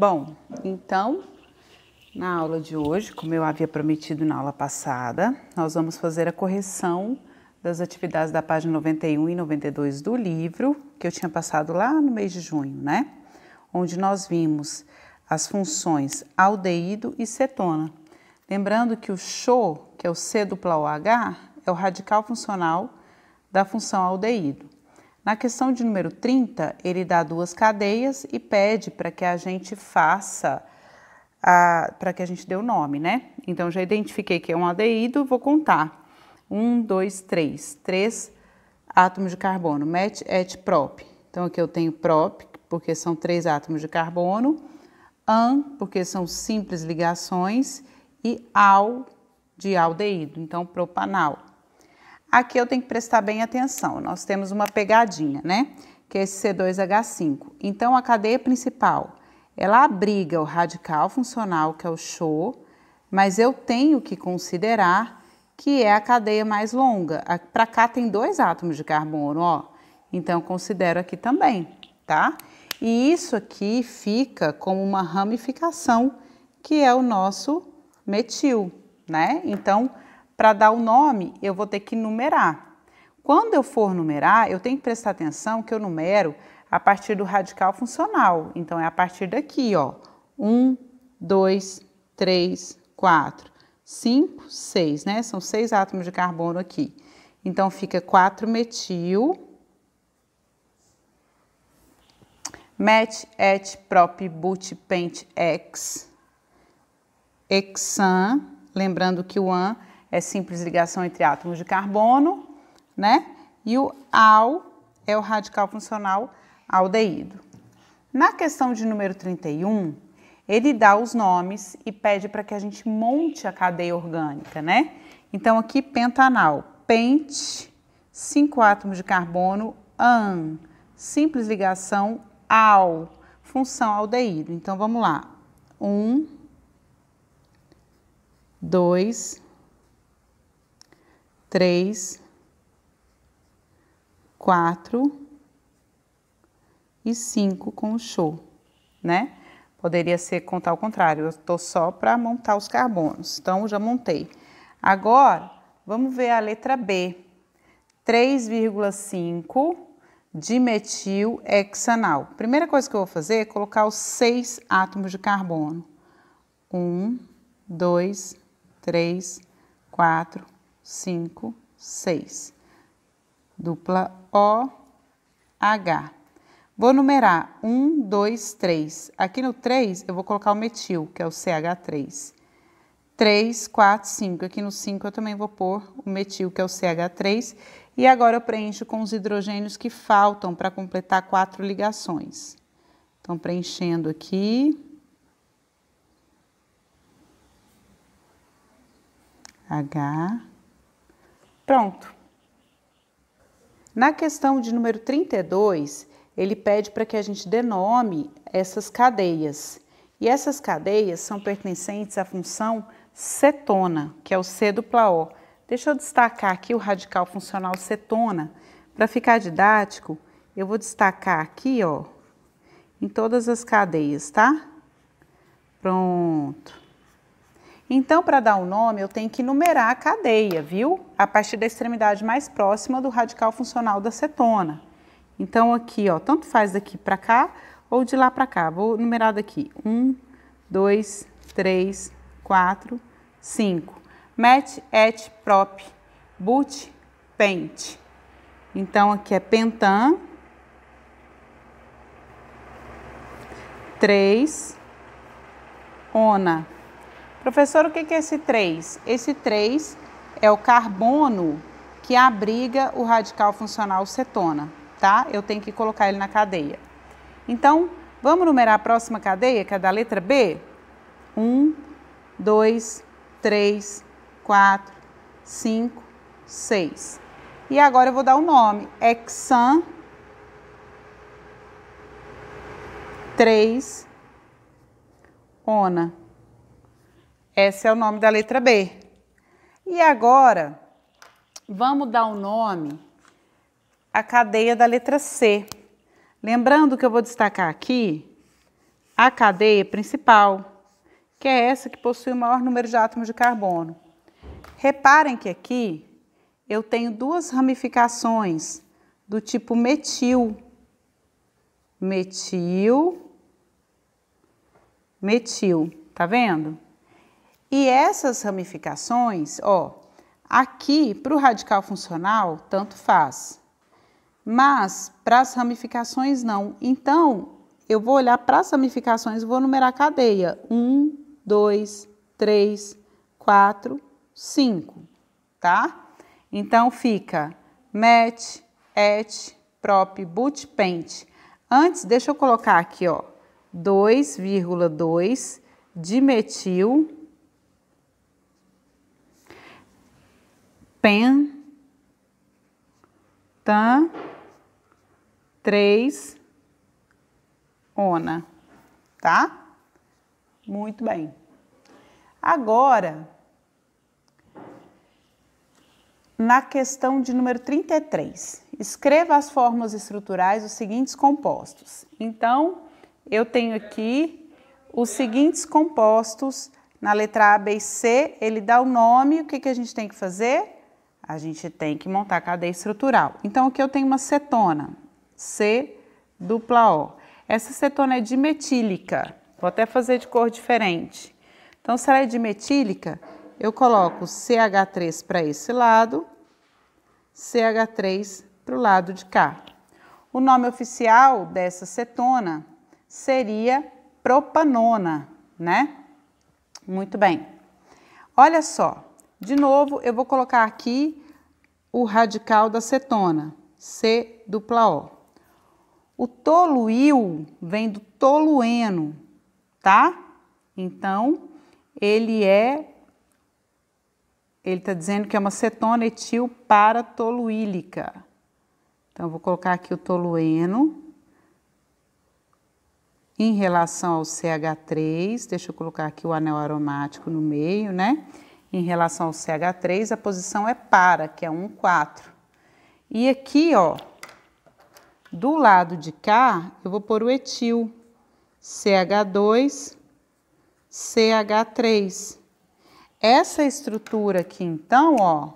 Bom, então, na aula de hoje, como eu havia prometido na aula passada, nós vamos fazer a correção das atividades da página 91 e 92 do livro, que eu tinha passado lá no mês de junho, né? Onde nós vimos as funções aldeído e cetona. Lembrando que o CHO, que é o C dupla OH, é o radical funcional da função aldeído. Na questão de número 30, ele dá duas cadeias e pede para que a gente faça, para que a gente dê o nome, né? Então, já identifiquei que é um aldeído, vou contar. 1, 2, 3. 3 átomos de carbono. Met, et, prop. Então, aqui eu tenho prop, porque são 3 átomos de carbono. An, porque são simples ligações. E al, de aldeído. Então, propanal. Aqui eu tenho que prestar bem atenção, nós temos uma pegadinha, né? Que é esse C2H5. Então, a cadeia principal, ela abriga o radical funcional, que é o CHO, mas eu tenho que considerar que é a cadeia mais longa. Para cá tem 2 átomos de carbono, ó. Então, eu considero aqui também, tá? E isso aqui fica como uma ramificação, que é o nosso metil, né? Então, para dar o nome, eu vou ter que numerar. Quando eu for numerar, eu tenho que prestar atenção que eu numero a partir do radical funcional. Então, é a partir daqui, ó. 1, 2, 3, 4, 5, 6, né? São 6 átomos de carbono aqui. Então, fica 4-metil. Met, et, prop, but, pent, ex. Hexan. Lembrando que o an é simples ligação entre átomos de carbono, né? E o al é o radical funcional aldeído. Na questão de número 31, ele dá os nomes e pede para que a gente monte a cadeia orgânica, né? Então, aqui, pentanal. Pent, 5 átomos de carbono, an, simples ligação, al, função aldeído. Então, vamos lá. 1, 2, 3, 4 e 5 com o CHO, né? Poderia ser contar ao contrário, eu estou só para montar os carbonos. Então, já montei. Agora, vamos ver a letra B. 3,5 dimetil hexanal. Primeira coisa que eu vou fazer é colocar os 6 átomos de carbono. 1, 2, 3, 4, 5, 6. Dupla OH. Vou numerar 1, 2, 3. Aqui no 3 eu vou colocar o metil, que é o CH3. 3, 4, 5. Aqui no 5 eu também vou pôr o metil, que é o CH3. E agora eu preencho com os hidrogênios que faltam para completar 4 ligações. Então, preenchendo aqui. H. Pronto. Na questão de número 32, ele pede para que a gente denome essas cadeias. E essas cadeias são pertencentes à função cetona, que é o C dupla O. Deixa eu destacar aqui o radical funcional cetona. Para ficar didático, eu vou destacar aqui, ó, em todas as cadeias, tá? Pronto. Então, para dar o nome, eu tenho que numerar a cadeia, viu? A partir da extremidade mais próxima do radical funcional da cetona. Então, aqui, ó, tanto faz daqui para cá ou de lá para cá. Vou numerar daqui. 1, 2, 3, 4, 5. Met, et, prop, but, pent. Então, aqui é pentan. 3, ona. Professor, o que é esse 3? Esse 3 é o carbono que abriga o radical funcional cetona, tá? Eu tenho que colocar ele na cadeia. Então, vamos numerar a próxima cadeia, que é da letra B? 1, 2, 3, 4, 5, 6. E agora eu vou dar o nome. Hexan 3, ona. Esse é o nome da letra B. E agora, vamos dar o nome à cadeia da letra C. Lembrando que eu vou destacar aqui a cadeia principal, que é essa que possui o maior número de átomos de carbono. Reparem que aqui eu tenho duas ramificações do tipo metil. Metil, metil, tá vendo? E essas ramificações, ó, aqui para o radical funcional, tanto faz, mas para as ramificações não. Então, eu vou olhar para as ramificações e vou numerar a cadeia. 1, 2, 3, 4, 5, tá? Então, fica met, et, prop, but, pent. Antes, deixa eu colocar aqui, ó, 2,2 dimetil pentan 3 ona, tá? Muito bem. Agora, na questão de número 33, escreva as fórmulas estruturais dos seguintes compostos. Então, eu tenho aqui os seguintes compostos, na letra A, B e C, ele dá o nome, o que a gente tem que fazer? A gente tem que montar a cadeia estrutural. Então, aqui eu tenho uma cetona, C-O. Essa cetona é dimetílica, vou até fazer de cor diferente. Então, se ela é dimetílica, eu coloco CH3 para esse lado, CH3 para o lado de cá. O nome oficial dessa cetona seria propanona, né? Muito bem. Olha só, de novo eu vou colocar aqui o radical da cetona, C-O. O toluil vem do tolueno, tá? Então, ele está dizendo que é uma cetona etil paratoluílica. Então, eu vou colocar aqui o tolueno em relação ao CH3, deixa eu colocar aqui o anel aromático no meio, né? Em relação ao CH3, a posição é para, que é 1,4. E aqui, ó, do lado de cá, eu vou pôr o etil, CH2, CH3. Essa estrutura aqui, então, ó,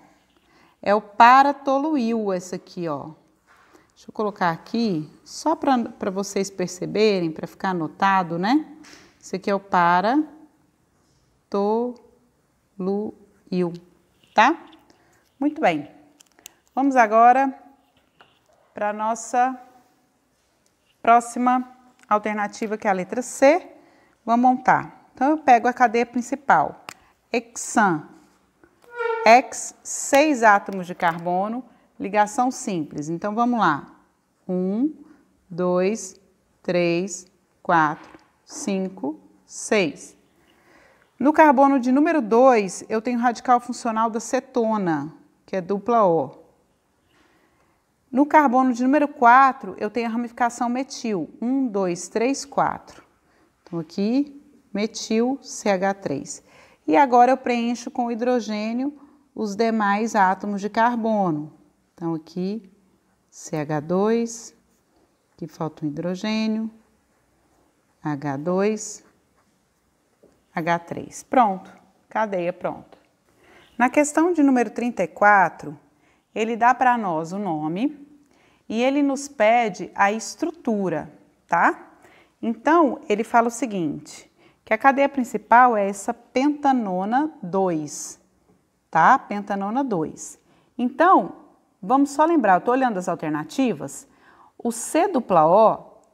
é o paratoluil, essa aqui, ó. Deixa eu colocar aqui, só para vocês perceberem, para ficar anotado, né? Esse aqui é o paratoluil, tá? Muito bem. Vamos agora para a nossa próxima alternativa, que é a letra C. Vamos montar. Então, eu pego a cadeia principal. Hexan. Hex, 6 átomos de carbono, ligação simples. Então, vamos lá. 1, 2, 3, 4, 5, 6. No carbono de número 2, eu tenho radical funcional da cetona, que é dupla O. No carbono de número 4, eu tenho a ramificação metil. 1, 2, 3, 4. Então, aqui, metil CH3. E agora eu preencho com hidrogênio os demais átomos de carbono. Então, aqui, CH2, aqui falta um hidrogênio, H2, H3. Pronto, cadeia pronta. Na questão de número 34, ele dá para nós o nome e ele nos pede a estrutura, tá? Então, ele fala o seguinte, que a cadeia principal é essa pentanona 2, tá? Pentanona 2. Então, vamos só lembrar, eu estou olhando as alternativas, o C-O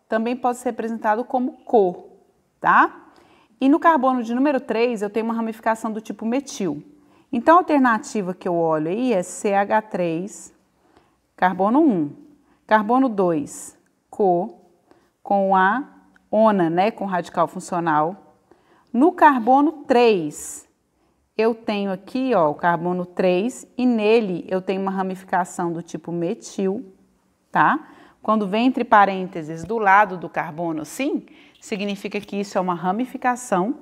também pode ser representado como Co, tá? E no carbono de número 3, eu tenho uma ramificação do tipo metil. Então, a alternativa que eu olho aí é CH3, carbono 1. Carbono 2, Co, com a ona, né, com radical funcional. No carbono 3, eu tenho aqui, ó, o carbono 3, e nele eu tenho uma ramificação do tipo metil, tá? Quando vem entre parênteses do lado do carbono assim, significa que isso é uma ramificação.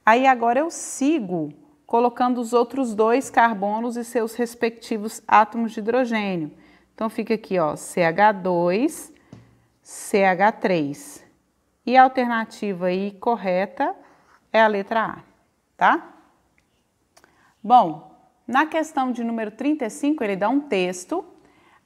Aí agora eu sigo colocando os outros 2 carbonos e seus respectivos átomos de hidrogênio. Então fica aqui, ó, CH2, CH3. E a alternativa aí correta é a letra A, tá? Bom, na questão de número 35, ele dá um texto,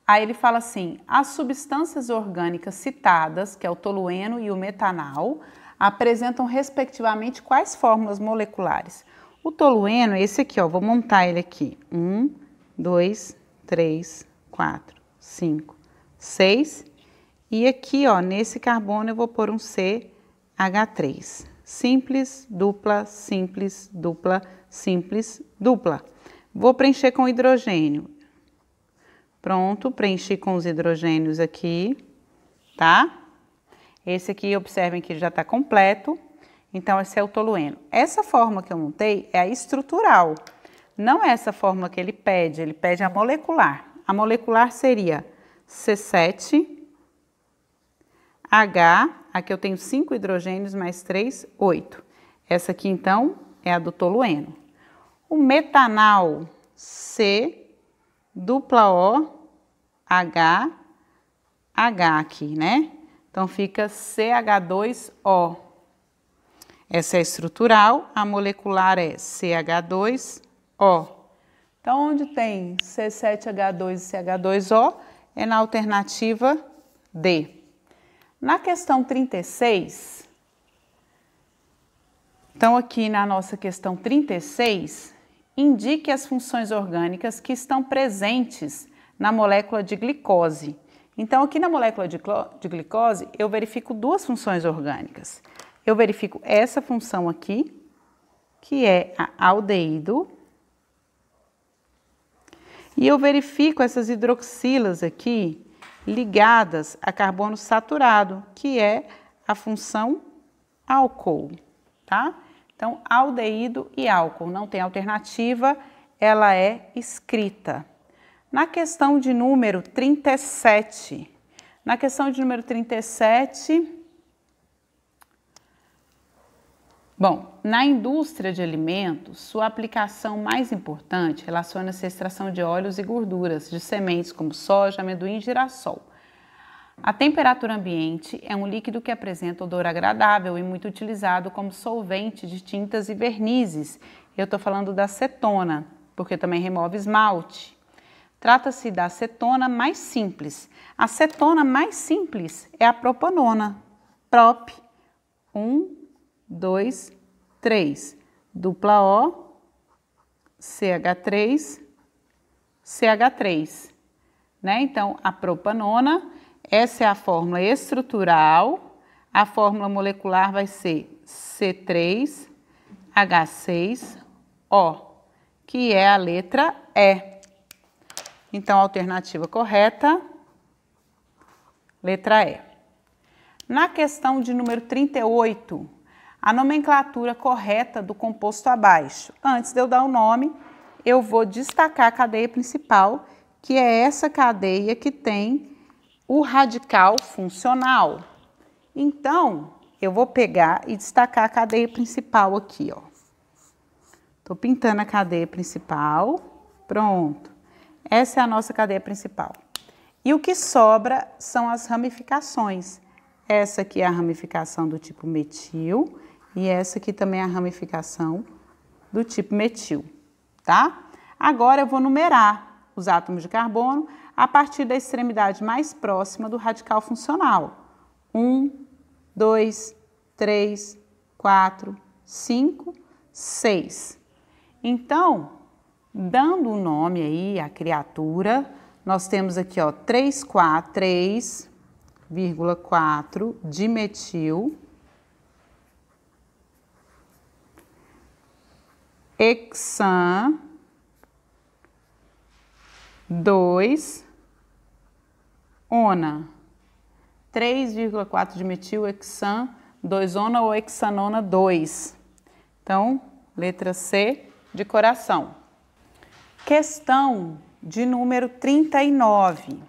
aí ele fala assim, as substâncias orgânicas citadas, que é o tolueno e o metanal, apresentam respectivamente quais fórmulas moleculares? O tolueno é esse aqui, ó, vou montar ele aqui. 1, 2, 3, 4, 5, 6. E aqui, ó, nesse carbono eu vou pôr um CH3. Simples, dupla, simples, dupla, simples, dupla. Vou preencher com hidrogênio. Pronto, preenchi com os hidrogênios aqui, tá? Esse aqui, observem que já está completo. Então, esse é o tolueno. Essa fórmula que eu montei é a estrutural. Não é essa fórmula que ele pede a molecular. A molecular seria C7... H, aqui eu tenho 5 hidrogênios mais 3, 8. Essa aqui, então, é a do tolueno. O metanal, C, dupla O, H, H aqui, né? Então, fica CH2O. Essa é a estrutural, a molecular é CH2O. Então, onde tem C7H2 e CH2O, é na alternativa D. Na questão 36, então aqui na nossa questão 36, indique as funções orgânicas que estão presentes na molécula de glicose. Então aqui na molécula de glicose eu verifico duas funções orgânicas. Eu verifico essa função aqui, que é a aldeído, e eu verifico essas hidroxilas aqui, ligadas a carbono saturado, que é a função álcool, tá? Então, aldeído e álcool, não tem alternativa, ela é escrita. Na questão de número 37, bom, na indústria de alimentos, sua aplicação mais importante relaciona-se à extração de óleos e gorduras de sementes como soja, amendoim e girassol. A temperatura ambiente é um líquido que apresenta odor agradável e muito utilizado como solvente de tintas e vernizes. Eu estou falando da acetona, porque também remove esmalte. Trata-se da acetona mais simples. A acetona mais simples é a propanona. Prop 1, 2, 3, dupla O, CH3, CH3, né? Então, a propanona, essa é a fórmula estrutural, a fórmula molecular vai ser C3H6O, que é a letra E. Então, a alternativa correta, letra E. Na questão de número 38, a nomenclatura correta do composto abaixo. Antes de eu dar o nome, eu vou destacar a cadeia principal, que é essa cadeia que tem o radical funcional. Então, eu vou pegar e destacar a cadeia principal aqui, ó. Tô pintando a cadeia principal, pronto. Essa é a nossa cadeia principal. E o que sobra são as ramificações. Essa aqui é a ramificação do tipo metil e essa aqui também é a ramificação do tipo metil, tá? Agora eu vou numerar os átomos de carbono a partir da extremidade mais próxima do radical funcional. 1, 2, 3, 4, 5, 6. Então, dando o nome aí à criatura, nós temos aqui, ó, 3,4 dimetil hexan 2 ona. 3,4 dimetil hexan 2 ona ou hexanona 2. Então, letra C de coração. Questão de número 39.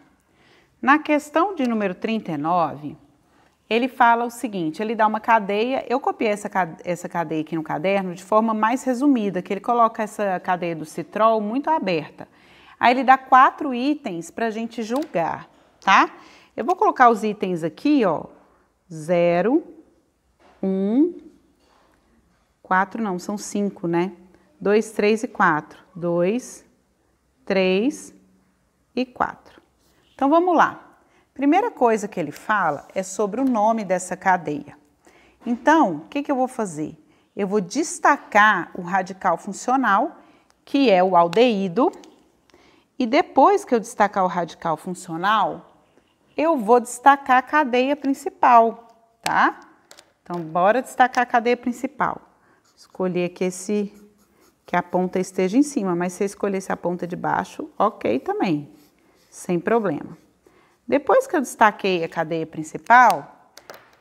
Na questão de número 39, ele fala o seguinte, ele dá uma cadeia, eu copiei essa cadeia aqui no caderno de forma mais resumida, que ele coloca essa cadeia do citrol muito aberta. Aí ele dá 4 itens para a gente julgar, tá? Eu vou colocar os itens aqui, ó, 0, 4 não, são 5, né? 2, 3 e 4. 2, 3 e 4. Então, vamos lá. Primeira coisa que ele fala é sobre o nome dessa cadeia. Então, o que eu vou fazer? Eu vou destacar o radical funcional, que é o aldeído, e depois que eu destacar o radical funcional, eu vou destacar a cadeia principal, tá? Então, bora destacar a cadeia principal. Escolher aqui que a ponta esteja em cima, mas se eu escolhesse a ponta de baixo, ok também, sem problema. Depois que eu destaquei a cadeia principal,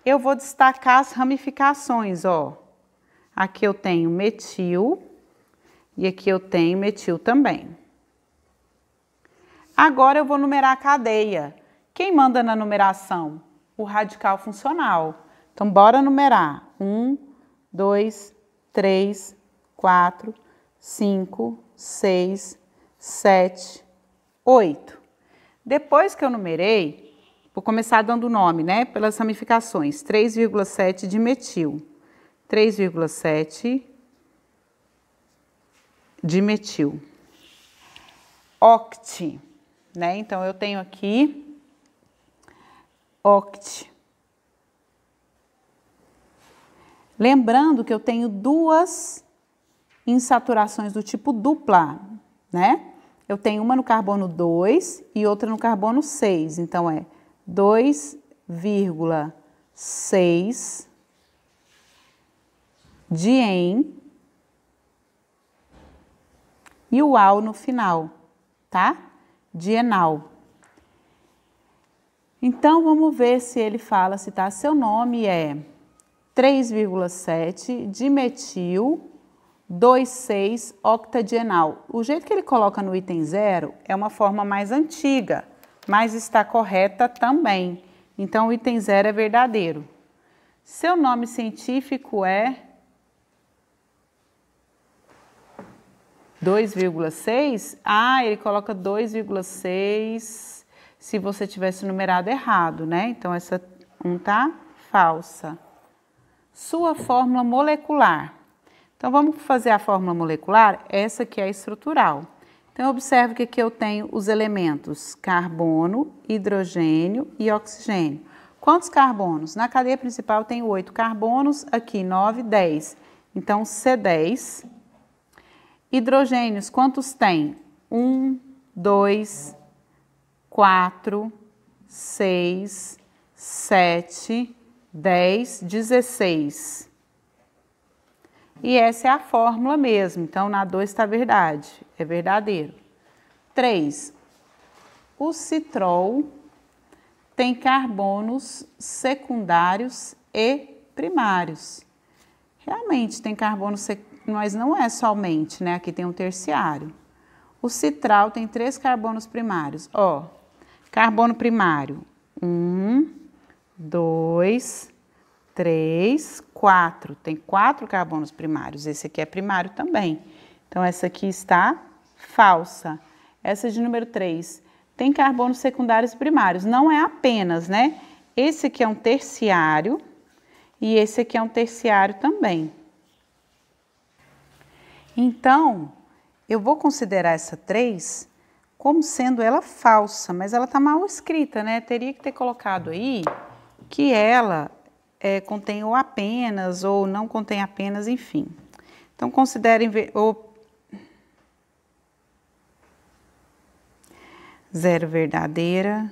eu vou destacar as ramificações, ó. Aqui eu tenho metil e aqui eu tenho metil também. Agora eu vou numerar a cadeia. Quem manda na numeração? O radical funcional. Então, bora numerar. 1, 2, 3, 4, 5, 6, 7, 8. Depois que eu numerei, vou começar dando o nome, né? Pelas ramificações. 3,7 de metil. 3,7 de metil. Oct, né? Então, eu tenho aqui oct. Lembrando que eu tenho duas insaturações do tipo dupla, né? Eu tenho uma no carbono 2 e outra no carbono 6. Então, é 2,6 de en e o al no final, tá? De enal. Então, vamos ver se ele fala, se tá, seu nome é 3,7 dimetil 2,6 octadienal. O jeito que ele coloca no item 0 é uma forma mais antiga, mas está correta também. Então, o item 0 é verdadeiro. Seu nome científico é 2,6? Ah, ele coloca 2,6 se você tivesse numerado errado, né? Então, essa 1 tá falsa. Sua fórmula molecular. Então, vamos fazer a fórmula molecular? Essa aqui é a estrutural. Então, observe que aqui eu tenho os elementos carbono, hidrogênio e oxigênio. Quantos carbonos? Na cadeia principal tem 8 carbonos, aqui 9, 10. Então, C10. Hidrogênios, quantos tem? 1, 2, 4, 6, 7, 10, 16. E essa é a fórmula mesmo, então na 2 está verdade, é verdadeiro. 3. O citrol tem carbonos secundários e primários. Realmente tem carbonos secundários, mas não é somente, né? Aqui tem um terciário. O citral tem 3 carbonos primários. Ó, carbono primário, 1, 2, 3, 4. Tem 4 carbonos primários. Esse aqui é primário também. Então, essa aqui está falsa. Essa de número 3. Tem carbonos secundários e primários. Não é apenas, né? Esse aqui é um terciário e esse aqui é um terciário também. Então, eu vou considerar essa 3 como sendo ela falsa, mas ela está mal escrita, né? Teria que ter colocado aí que ela contém ou apenas, ou não contém apenas, enfim. Então, considerem 0 verdadeira,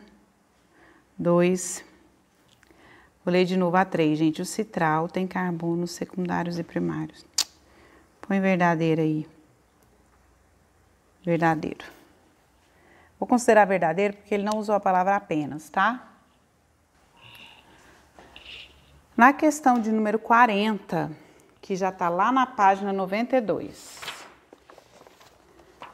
2, vou ler de novo a 3, gente. O citral tem carbonos secundários e primários. Põe verdadeira aí. Verdadeiro. Vou considerar verdadeiro porque ele não usou a palavra apenas, tá? Na questão de número 40, que já está lá na página 92.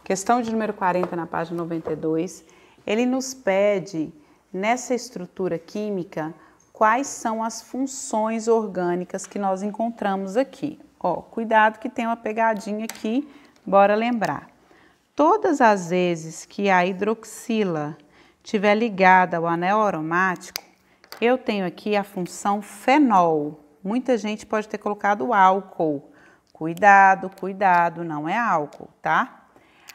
Questão de número 40 na página 92, ele nos pede, nessa estrutura química, quais são as funções orgânicas que nós encontramos aqui. Ó, cuidado que tem uma pegadinha aqui, bora lembrar. Todas as vezes que a hidroxila estiver ligada ao anel aromático, eu tenho aqui a função fenol, Muita gente pode ter colocado álcool. Cuidado, cuidado, não é álcool, tá?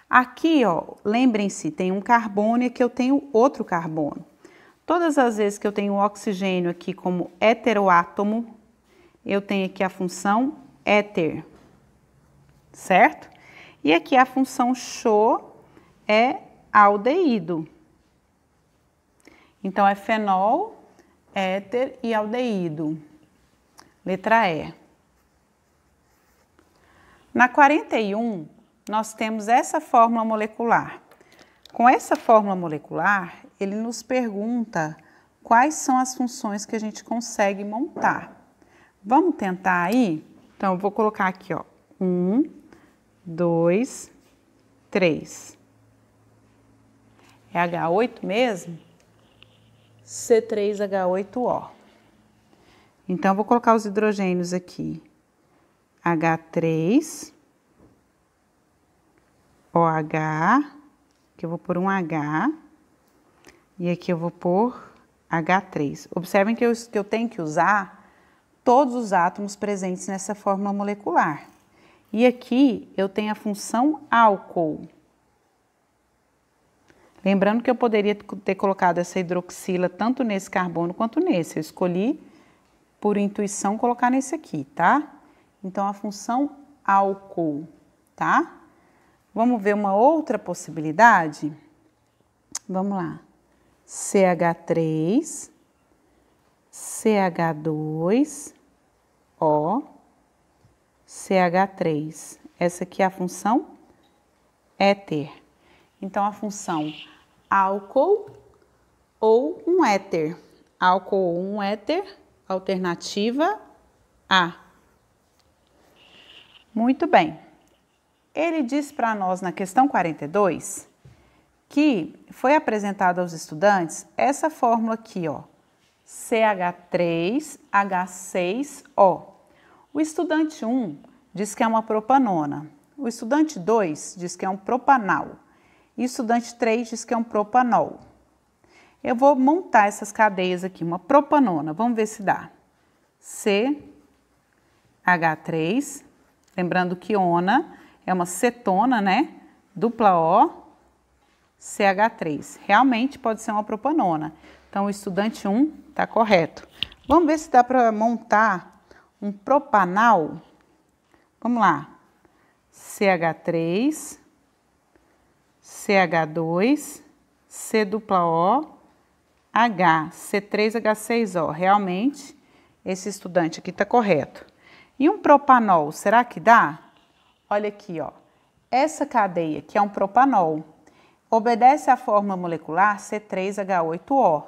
Aqui, ó, lembrem-se, tem um carbono e aqui eu tenho outro carbono. Todas as vezes que eu tenho o oxigênio aqui como heteroátomo, eu tenho aqui a função éter, certo? E aqui a função CHO é aldeído. Então, é fenol, éter e aldeído. Letra E. Na 41, nós temos essa fórmula molecular. Com essa fórmula molecular, ele nos pergunta quais são as funções que a gente consegue montar. Vamos tentar aí? Então, eu vou colocar aqui, ó, 1, 2, 3. É H8 mesmo? C3H8O. Então, eu vou colocar os hidrogênios aqui. H3, OH, que eu vou pôr um H, e aqui eu vou pôr H3. Observem que eu tenho que usar todos os átomos presentes nessa fórmula molecular. E aqui eu tenho a função álcool. Lembrando que eu poderia ter colocado essa hidroxila tanto nesse carbono quanto nesse. Eu escolhi, por intuição, colocar nesse aqui, tá? Então, a função álcool, tá? Vamos ver uma outra possibilidade? Vamos lá. CH3, CH2, O, CH3. Essa aqui é a função éter. Então, a função álcool ou um éter. Álcool ou um éter, alternativa A. Muito bem. Ele diz para nós na questão 42 que foi apresentada aos estudantes essa fórmula aqui, ó, CH3H6O. O estudante 1 diz que é uma propanona. O estudante 2 diz que é um propanal. E o estudante 3 diz que é um propanol. Eu vou montar essas cadeias aqui, uma propanona. Vamos ver se dá. CH3, lembrando que ona é uma cetona, né? Dupla O, CH3. Realmente pode ser uma propanona. Então, o estudante 1 está correto. Vamos ver se dá para montar um propanal. Vamos lá. CH3, CH2, C dupla O, H, C3H6O. Realmente, esse estudante aqui está correto. E um propanol, será que dá? Olha aqui, ó. Essa cadeia, que é um propanol, obedece à fórmula molecular C3H8O.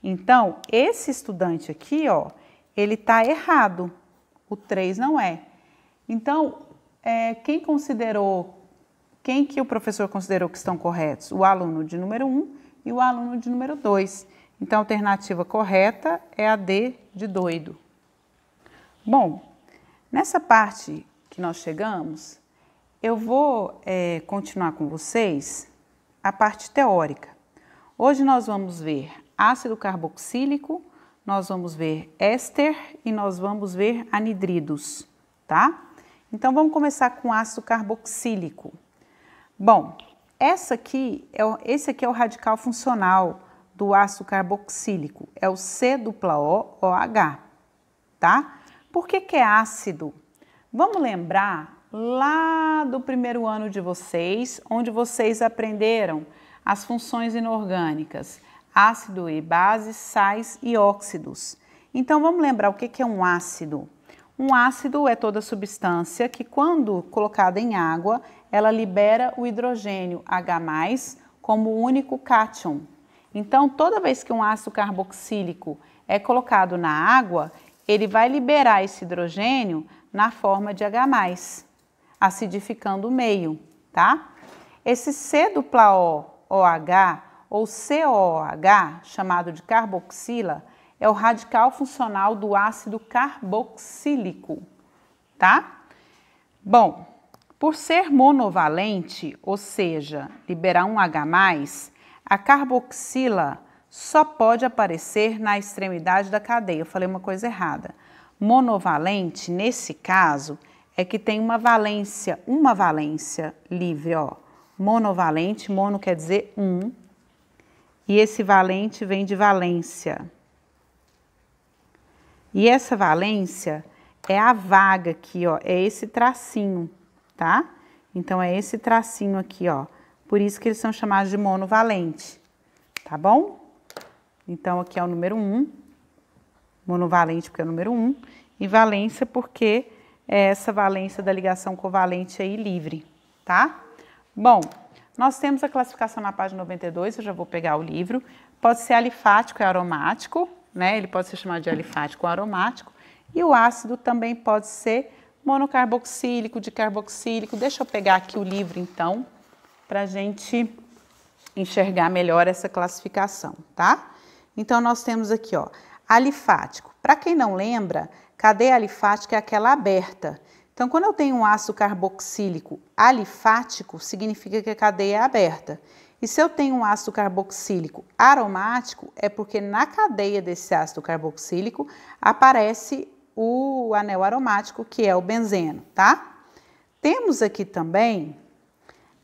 Então, esse estudante aqui, ó, ele está errado. O 3 não é. Então, quem que o professor considerou que estão corretos? O aluno de número 1 e o aluno de número 2. Então, a alternativa correta é a D de doido. Bom, nessa parte que nós chegamos, eu vou continuar com vocês a parte teórica. Hoje nós vamos ver ácido carboxílico, nós vamos ver éster e nós vamos ver anidridos, tá? Então, vamos começar com ácido carboxílico. Bom, esse aqui é o radical funcional do ácido carboxílico, é o C-O-OH, tá? Por que que é ácido? Vamos lembrar lá do primeiro ano de vocês, onde vocês aprenderam as funções inorgânicas, ácido e base, sais e óxidos. Então, vamos lembrar o que que é um ácido. Um ácido é toda substância que, quando colocada em água, ela libera o hidrogênio H+, como único cátion. Então, toda vez que um ácido carboxílico é colocado na água, ele vai liberar esse hidrogênio na forma de H+, acidificando o meio, tá? Esse C-O-OH ou COOH, chamado de carboxila, é o radical funcional do ácido carboxílico, tá? Bom, por ser monovalente, ou seja, liberar um H+, a carboxila só pode aparecer na extremidade da cadeia. Eu falei uma coisa errada. Monovalente, nesse caso, é que tem uma valência livre, ó. Monovalente, mono quer dizer um, e esse valente vem de valência. E essa valência é a vaga aqui, ó, é esse tracinho, tá? Então, é esse tracinho aqui, ó. Por isso que eles são chamados de monovalente, tá bom? Então, aqui é o número 1, monovalente porque é o número 1, e valência porque é essa valência da ligação covalente aí livre, tá? Bom, nós temos a classificação na página 92, eu já vou pegar o livro. Pode ser alifático e aromático, né? Ele pode ser chamado de alifático ou aromático. E o ácido também pode ser monocarboxílico, dicarboxílico. Deixa eu pegar aqui o livro, então, para a gente enxergar melhor essa classificação, tá? Então, nós temos aqui, ó, alifático. Para quem não lembra, cadeia alifática é aquela aberta. Então, quando eu tenho um ácido carboxílico alifático, significa que a cadeia é aberta. E se eu tenho um ácido carboxílico aromático, é porque na cadeia desse ácido carboxílico aparece o anel aromático, que é o benzeno, tá? Temos aqui também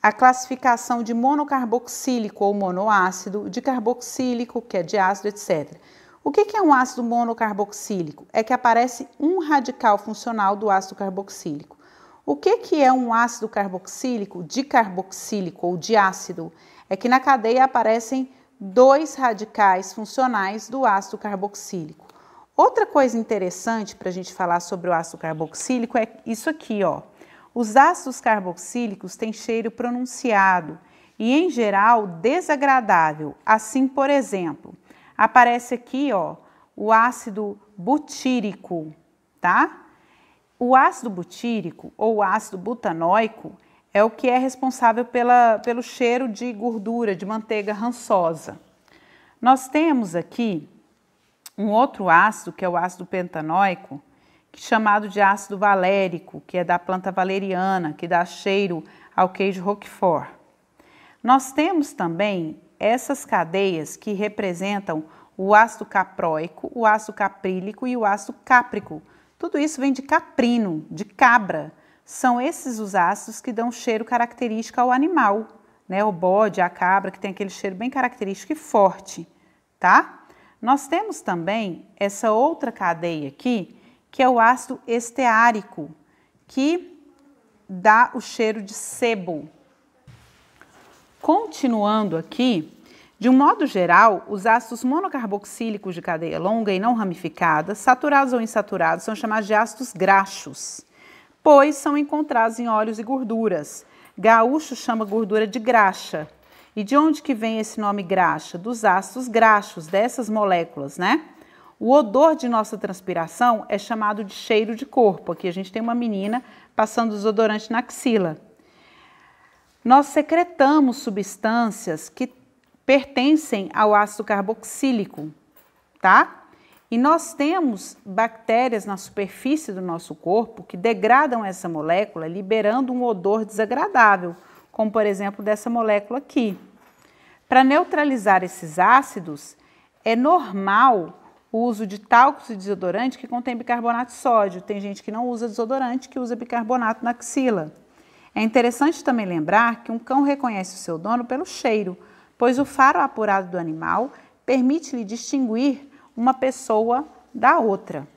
a classificação de monocarboxílico ou monoácido, de carboxílico, que é de ácido, etc. O que é um ácido monocarboxílico? É que aparece um radical funcional do ácido carboxílico. O que é um ácido carboxílico, dicarboxílico ou diácido? É que na cadeia aparecem 2 radicais funcionais do ácido carboxílico. Outra coisa interessante para a gente falar sobre o ácido carboxílico é isso aqui, ó. Os ácidos carboxílicos têm cheiro pronunciado e, em geral, desagradável. Assim, por exemplo, aparece aqui, ó, o ácido butírico, tá? O ácido butírico ou ácido butanóico é o que é responsável pelo cheiro de gordura, de manteiga rançosa. Nós temos aqui um outro ácido, que é o ácido pentanóico, chamado de ácido valérico, que é da planta valeriana, que dá cheiro ao queijo Roquefort. Nós temos também essas cadeias que representam o ácido capróico, o ácido caprílico e o ácido cáprico. Tudo isso vem de caprino, de cabra. São esses os ácidos que dão cheiro característico ao animal, né? O bode, a cabra, que tem aquele cheiro bem característico e forte, tá? Nós temos também essa outra cadeia aqui, que é o ácido esteárico, que dá o cheiro de sebo. Continuando aqui, de um modo geral, os ácidos monocarboxílicos de cadeia longa e não ramificada, saturados ou insaturados, são chamados de ácidos graxos, pois são encontrados em óleos e gorduras. Gaúcho chama gordura de graxa. E de onde que vem esse nome graxa? Dos ácidos graxos, dessas moléculas, né? O odor de nossa transpiração é chamado de cheiro de corpo. Aqui a gente tem uma menina passando desodorante na axila. Nós secretamos substâncias que pertencem ao ácido carboxílico, tá? E nós temos bactérias na superfície do nosso corpo que degradam essa molécula, liberando um odor desagradável, como por exemplo dessa molécula aqui. Para neutralizar esses ácidos, é normal o uso de talcos de desodorante que contém bicarbonato de sódio. Tem gente que não usa desodorante, que usa bicarbonato na axila. É interessante também lembrar que um cão reconhece o seu dono pelo cheiro, pois o faro apurado do animal permite-lhe distinguir uma pessoa da outra.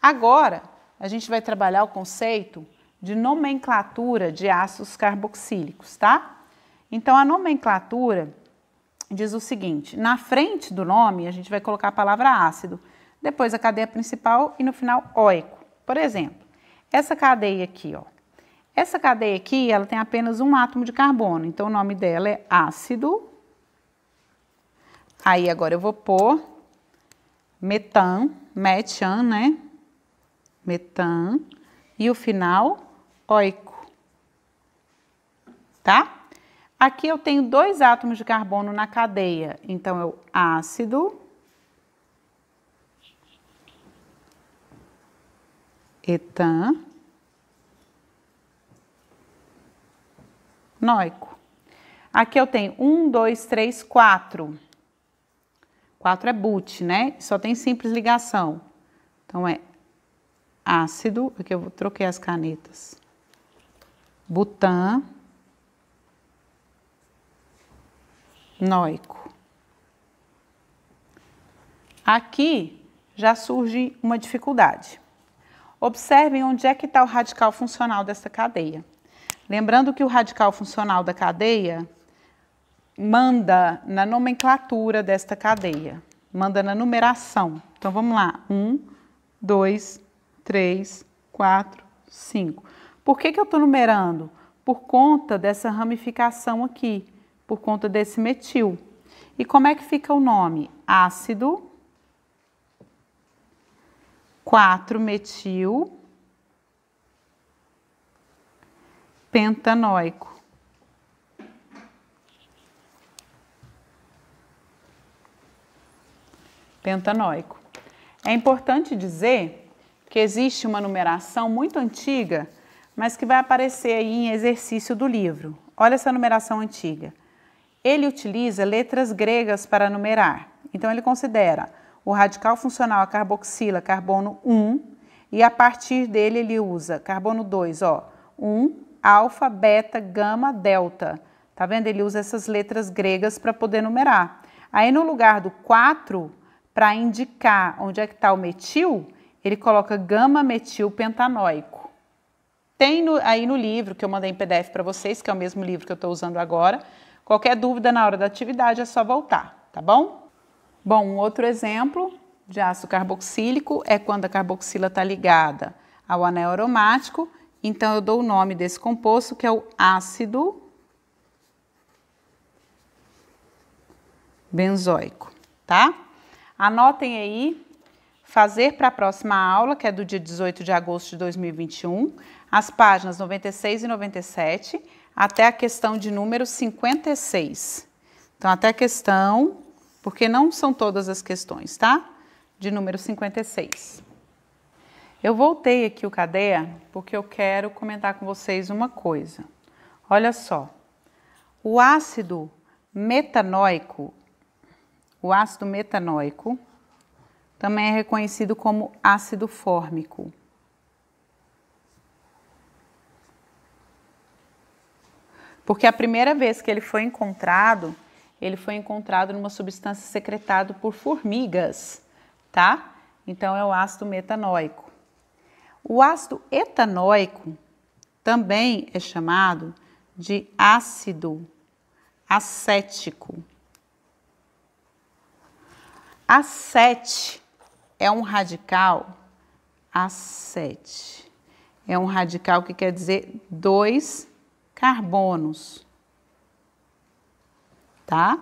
Agora, a gente vai trabalhar o conceito de nomenclatura de ácidos carboxílicos, tá? Então, a nomenclatura diz o seguinte: na frente do nome, a gente vai colocar a palavra ácido, depois a cadeia principal e no final óico. Por exemplo, essa cadeia aqui, ó. Essa cadeia aqui, ela tem apenas um átomo de carbono, então o nome dela é ácido. Aí agora eu vou pôr metan, né? Metan, e o final óico, tá? Aqui eu tenho 2 átomos de carbono na cadeia, então é o ácido, etan, nóico. Aqui eu tenho 1, 2, 3, 4. 4 é but, né? Só tem simples ligação. Então é ácido, aqui eu troquei as canetas, butanoico. Aqui já surge uma dificuldade. Observem onde é que está o radical funcional dessa cadeia. Lembrando que o radical funcional da cadeia manda na nomenclatura desta cadeia, manda na numeração. Então, vamos lá. 1, 2, 3, 4, 5. Por que eu estou numerando? Por conta dessa ramificação aqui, por conta desse metil. E como é que fica o nome? Ácido 4-metil pentanoico. Pentanoico. É importante dizer que existe uma numeração muito antiga, mas que vai aparecer aí em exercício do livro. Olha essa numeração antiga. Ele utiliza letras gregas para numerar. Então, ele considera o radical funcional a carboxila, carbono 1, e a partir dele ele usa carbono 2, ó, 1, alfa, beta, gama, delta. Tá vendo? Ele usa essas letras gregas para poder numerar. Aí, no lugar do 4, para indicar onde é que está o metil, ele coloca gama-metil pentanoico. Tem aí no livro que eu mandei em PDF para vocês, que é o mesmo livro que eu estou usando agora. Qualquer dúvida na hora da atividade é só voltar, tá bom? Bom, um outro exemplo de ácido carboxílico é quando a carboxila está ligada ao anel aromático. Então, eu dou o nome desse composto, que é o ácido benzoico, tá? Anotem aí, fazer para a próxima aula, que é do dia 18 de agosto de 2021, as páginas 96 e 97, até a questão de número 56. Então, até a questão, porque não são todas as questões, tá? De número 56. Eu voltei aqui o caderno porque eu quero comentar com vocês uma coisa. Olha só, o ácido metanoico também é reconhecido como ácido fórmico. Porque a primeira vez que ele foi encontrado numa substância secretada por formigas, tá? Então, é o ácido metanoico. O ácido etanóico também é chamado de ácido acético. Acete é um radical, acete, é um radical que quer dizer 2 carbonos, tá?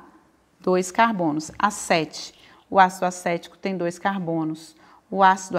2 carbonos, acete. O ácido acético tem 2 carbonos. O ácido